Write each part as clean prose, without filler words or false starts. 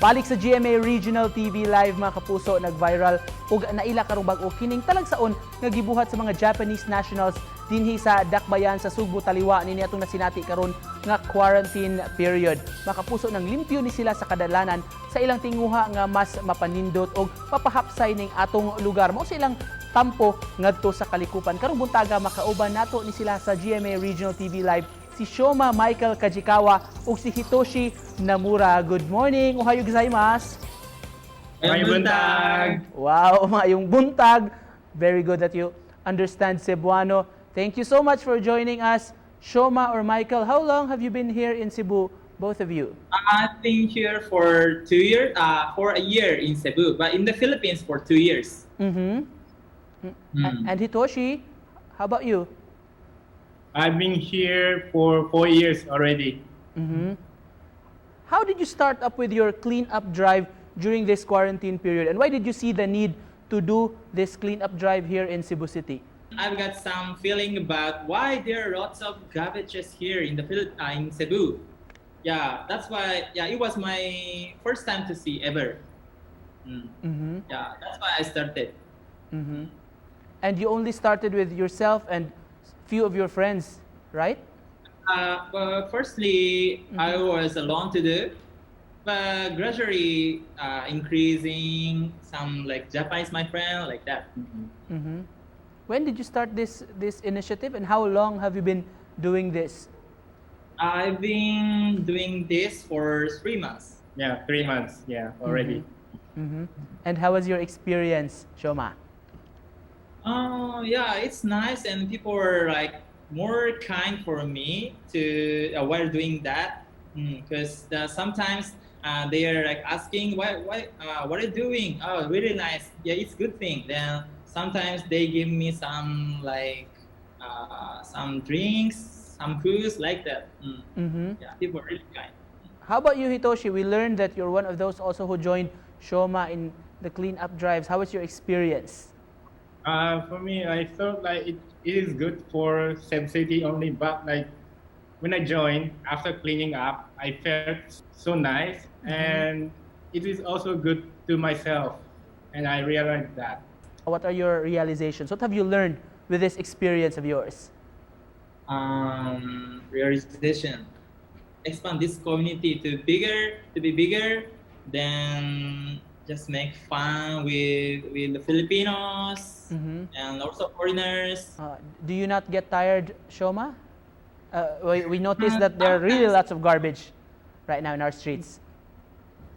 Balik sa GMA Regional TV Live mga kapuso, nag-viral ug naila karong bag-o kining talagsaon nga gibuhat sa mga Japanese nationals dinhi sa Dakbayan sa Subo Taliwa nini atong nasinati karon nga quarantine period. Mga kapuso, nang limpyo ni sila sa kadalanan sa ilang tinguha nga mas mapanindot og papahapsay ning atong lugar. Mao sa ilang tampo ngadto sa kalikupan. Karong buntaga makauban nato ni sila sa GMA Regional TV Live si Shoma Michael Kajikawa ug si Hitoshi Namura. Good morning. Ohayo gozaimasu. Mayong buntag. Wow, mayong buntag. Very good that you understand Cebuano. Thank you so much for joining us. Shoma or Michael, how long have you been here in Cebu, both of you? I've been here for 2 years, for a year in Cebu, but in the Philippines for 2 years. And Hitoshi, how about you? I've been here for 4 years already. How did you start up with your clean-up drive during this quarantine period? And why did you see the need to do this clean-up drive here in Cebu City? I've got some feeling about why there are lots of garbages here in in Cebu. Yeah, that's why. Yeah, it was my first time to see ever. Yeah, that's why I started. And you only started with yourself and few of your friends, right? But firstly, I was alone to do, but gradually increasing some like Japanese my friend like that. When did you start this initiative, and how long have you been doing this? I've been doing this for 3 months. Yeah, 3 months. Yeah, already. And how was your experience, Shoma? Yeah, it's nice, and people are like more kind for me to while doing that, because sometimes they are like asking what are you doing? Oh, really nice. Yeah, it's good thing. Then sometimes they give me some like some drinks, some foods like that. Yeah, people are really kind. How about you, Hitoshi? We learned that you're one of those also who joined Shoma in the clean-up drives. How was your experience? For me, I felt like it is good for Cebu City only, but like when I joined after cleaning up, I felt so nice, and it is also good to myself, and I realized that. What are your realizations? What have you learned with this experience of yours? Realization. Expand this community to be bigger, then just make fun with the Filipinos and also foreigners. Do you not get tired, Shoma? We noticed that there are really lots of garbage right now in our streets.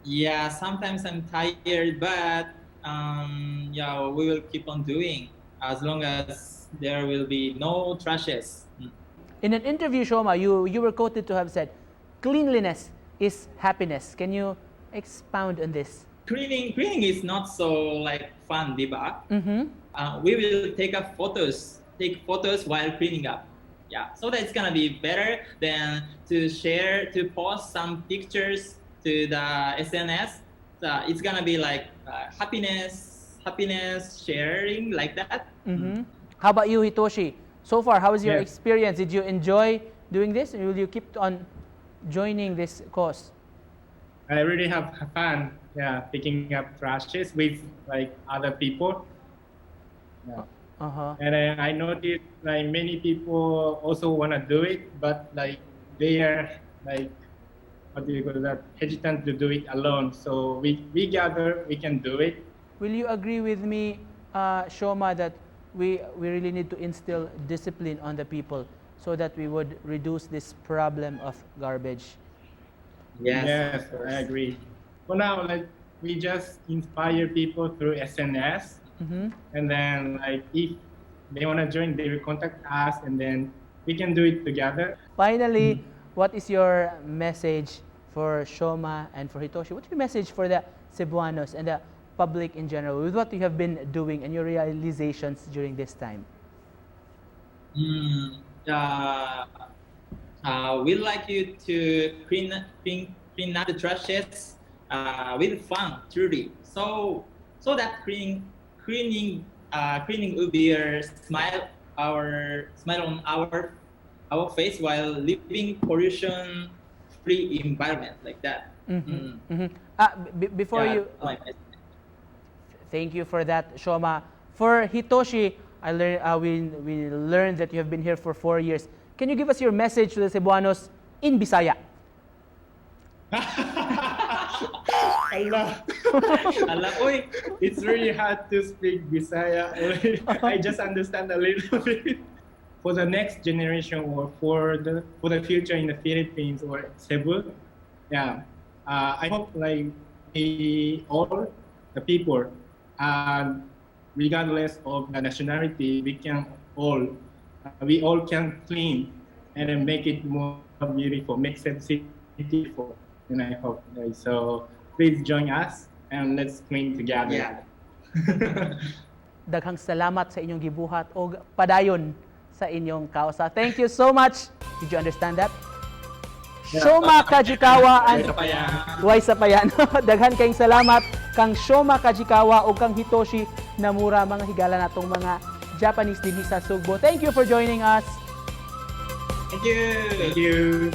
Yeah, sometimes I'm tired, but yeah, we will keep on doing as long as there will be no trashes. In an interview, Shoma, you were quoted to have said, "Cleanliness is happiness." Can you expound on this? Cleaning is not so like fun, diba? We will take photos while cleaning up. Yeah, so that it's gonna be better than to post some pictures to the SNS. It's gonna be like happiness sharing like that. How about you, Hitoshi? So far, how was your Yeah. experience? Did you enjoy doing this, and will you keep on joining this cause? I really have fun. Yeah, picking up trashes with like other people. Yeah. And I noticed like many people also wanna do it, but like they are like what do you call that? Hesitant to do it alone. So we gather, we can do it. Will you agree with me, Shoma, that we really need to instill discipline on the people so that we would reduce this problem of garbage? Yes, I agree. For now, like we just inspire people through SNS, and then like if they want to join, they will contact us, and then we can do it together. Finally, what is your message for Shoma and for Hitoshi? What's your message for the Cebuanos and the public in general with what you have been doing and your realizations during this time? We'd like you to clean up the trashes with fun, truly. So that cleaning will be a smile on our face while living pollution free environment like that. Before Yeah, you, thank you for that, Shoma. For Hitoshi, we learned that you have been here for 4 years. Can you give us your message to the Cebuanos in Bisaya? Allah. Allah, oy, it's really hard to speak Bisaya. I just understand a little bit. For the next generation or for the future in the Philippines or Cebu, yeah, I hope like all the people, regardless of the nationality, we all can clean and then make it more beautiful, make Cebu City beautiful. And I hope so. Please join us and let's clean together. Yeah. Daghang salamat sa inyong gibuhat o padayon sa inyong kausa. Thank you so much. Did you understand that? Yeah. Shoma Kajikawa and Way sa payan. Daghan kayong salamat kang Shoma Kajikawa o kang Hitoshi Namura, mga higala natong mga Japanese dinhi sa Sugbo. Thank you for joining us. Thank you. Thank you.